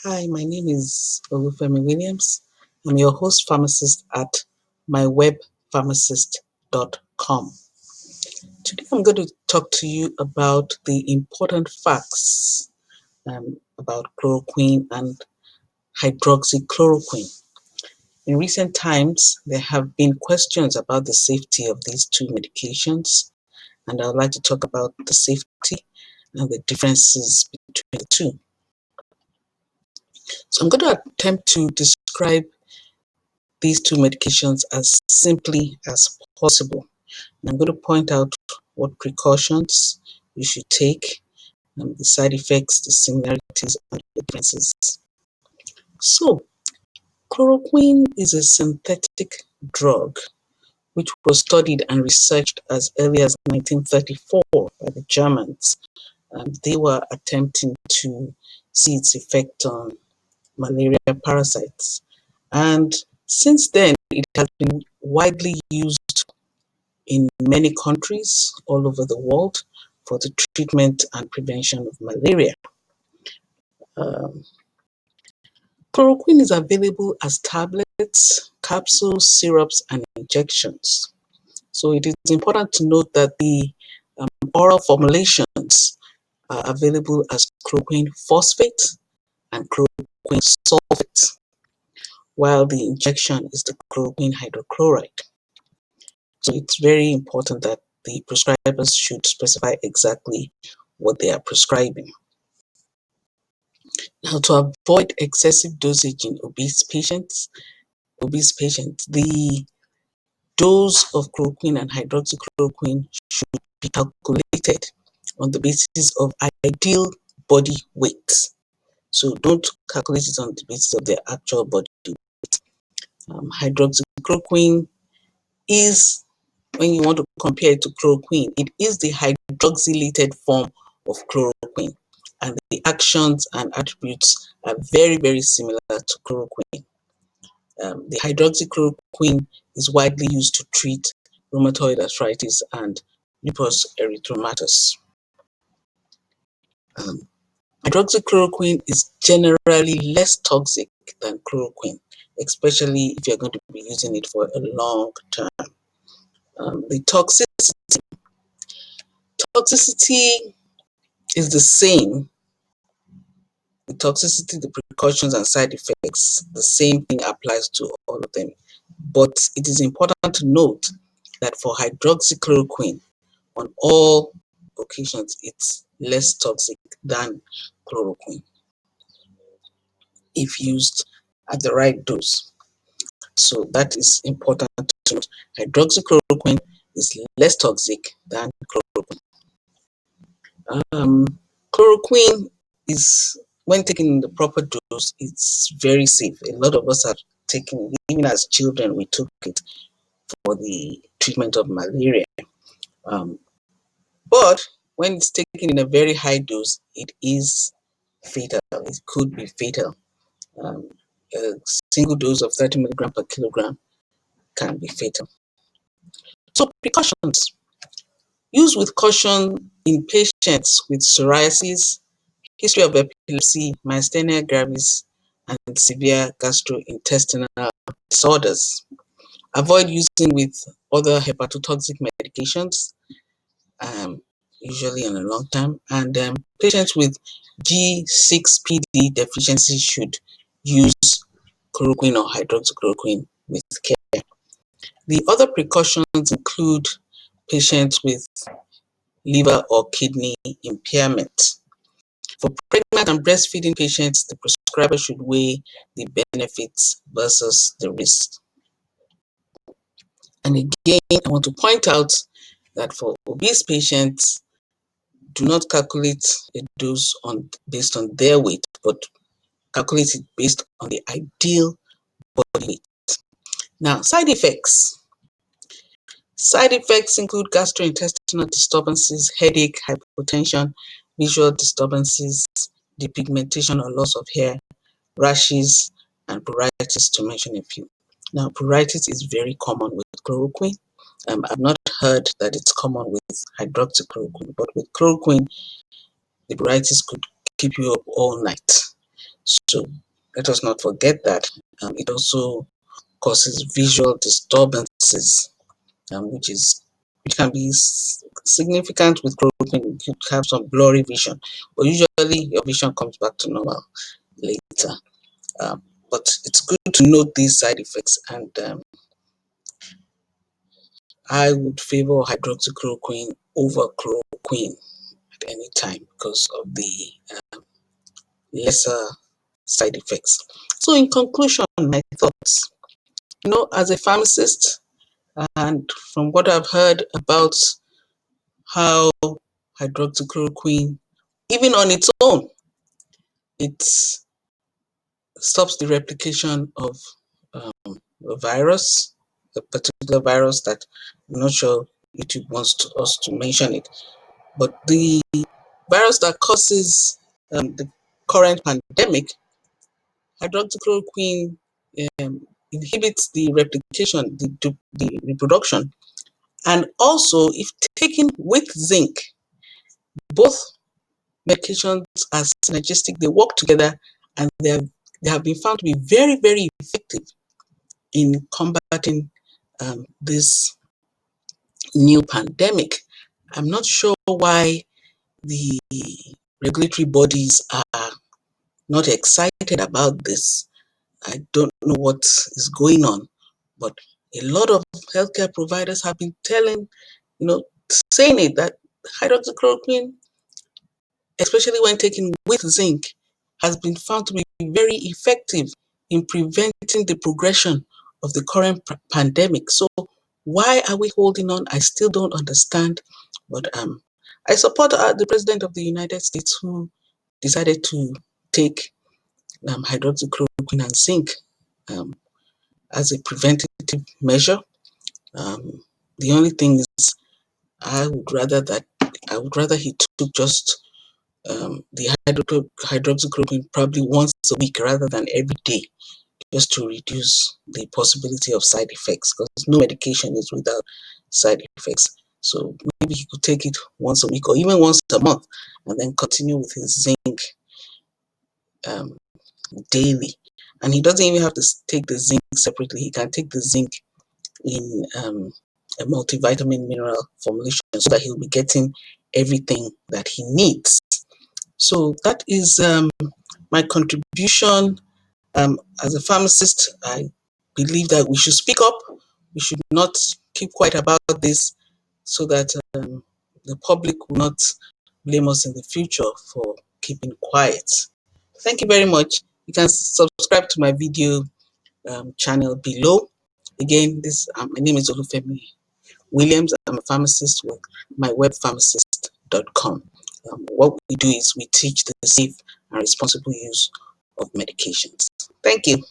Hi, my name is Olufemi Williams. I'm your host pharmacist at mywebpharmacist.com. Today I'm going to talk to you about the important facts about chloroquine and hydroxychloroquine. In recent times, there have been questions about the safety of these two medications, and I'd like to talk about the safety and the differences between the two. So I'm going to attempt to describe these two medications as simply as possible. I'm going to point out what precautions you should take, the side effects, the similarities, and the differences. So, chloroquine is a synthetic drug which was studied and researched as early as 1934 by the Germans. They were attempting to see its effect on malaria parasites. And since then, it has been widely used in many countries all over the world for the treatment and prevention of malaria. Um, Chloroquine is available as tablets, capsules, syrups, and injections. So it is important to note that the oral formulations are available as chloroquine phosphate and chloroquine sulfate, while the injection is the chloroquine hydrochloride. So it's very important that the prescribers should specify exactly what they are prescribing. Now, to avoid excessive dosage in obese patients, the dose of chloroquine and hydroxychloroquine should be calculated on the basis of ideal body weight. So don't calculate it on the basis of their actual body weight. Hydroxychloroquine is, when you want to compare it to chloroquine, it is the hydroxylated form of chloroquine, and the actions and attributes are very, very similar to chloroquine. The hydroxychloroquine is widely used to treat rheumatoid arthritis and lupus erythematosus. Hydroxychloroquine is generally less toxic than chloroquine, especially if you're going to be using it for a long term. The toxicity is the same. The toxicity, the precautions, and side effects, the same thing applies to all of them. But it is important to note that for hydroxychloroquine, on all occasions, it's less toxic than chloroquine if used at the right dose. So that is important to note. Hydroxychloroquine is less toxic than chloroquine. Chloroquine is, when taken in the proper dose, it's very safe. A lot of us have taken, even as children, we took it for the treatment of malaria. But when it's taken in a very high dose, it is fatal. It could be fatal. A single dose of 30 milligram per kilogram can be fatal. So precautions. Use with caution in patients with psoriasis, history of epilepsy, myasthenia gravis, and severe gastrointestinal disorders. Avoid using with other hepatotoxic medications, usually in a long time. And patients with G6PD deficiency should use chloroquine or hydroxychloroquine with care. The other precautions include patients with liver or kidney impairment. For pregnant and breastfeeding patients, the prescriber should weigh the benefits versus the risk. And again, I want to point out that for obese patients, do not calculate a dose based on their weight, but calculate it based on the ideal body weight. Now, side effects. Side effects include gastrointestinal disturbances, headache, hypotension, visual disturbances, depigmentation or loss of hair, rashes, and pruritus, to mention a few. Now, pruritus is very common with chloroquine. I've not heard that it's common with hydroxychloroquine, but with chloroquine, the pruritus could keep you up all night. So let us not forget that it also causes visual disturbances, which can be significant with chloroquine. You could have some blurry vision, but usually your vision comes back to normal later. But it's good to note these side effects, and I would favor hydroxychloroquine over chloroquine at any time because of the lesser side effects. So in conclusion, my thoughts, as a pharmacist, and from what I've heard about how hydroxychloroquine, even on its own, it stops the replication of a virus, a particular virus that I'm not sure YouTube wants us to mention it, but the virus that causes the current pandemic, hydroxychloroquine inhibits the replication, the reproduction, and also, if taken with zinc, both medications are synergistic. They work together, and they have been found to be very, very effective in combating this new pandemic. I'm not sure why the regulatory bodies are not excited about this. I don't know what is going on, but a lot of healthcare providers have been saying it, that hydroxychloroquine, especially when taken with zinc, has been found to be very effective in preventing the progression of the current pandemic. So why are we holding on? I still don't understand, but I support the President of the United States, who decided to take hydroxychloroquine and zinc um, as a preventative measure. Um, the only thing is, I would rather he took just the hydroxychloroquine probably once a week rather than every day, just to reduce the possibility of side effects, because no medication is without side effects. So maybe he could take it once a week or even once a month, and then continue with his zinc um, daily. And he doesn't even have to take the zinc separately. He can take the zinc in a multivitamin mineral formulation, so that he'll be getting everything that he needs. So that is my contribution. As a pharmacist, I believe that we should speak up. We should not keep quiet about this, so that the public will not blame us in the future for keeping quiet. Thank you very much. You can subscribe to my video channel below. Again, my name is Olufemi Williams. I'm a pharmacist with mywebpharmacist.com. What we do is we teach the safe and responsible use of medications. Thank you.